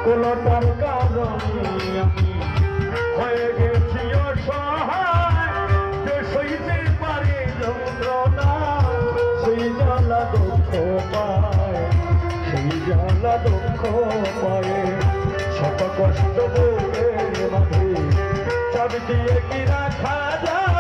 ব্যাকুলতার কারণে আমি হয়ে গেছি অসহায়, যে সইতে পারে যন্ত্রণা সেই জ্বালা দুঃখ পায়, সেই জ্বালা দুঃখ পায়। শত কষ্ট বুকের মাঝে চাবি দিয়ে কি রাখা যায়?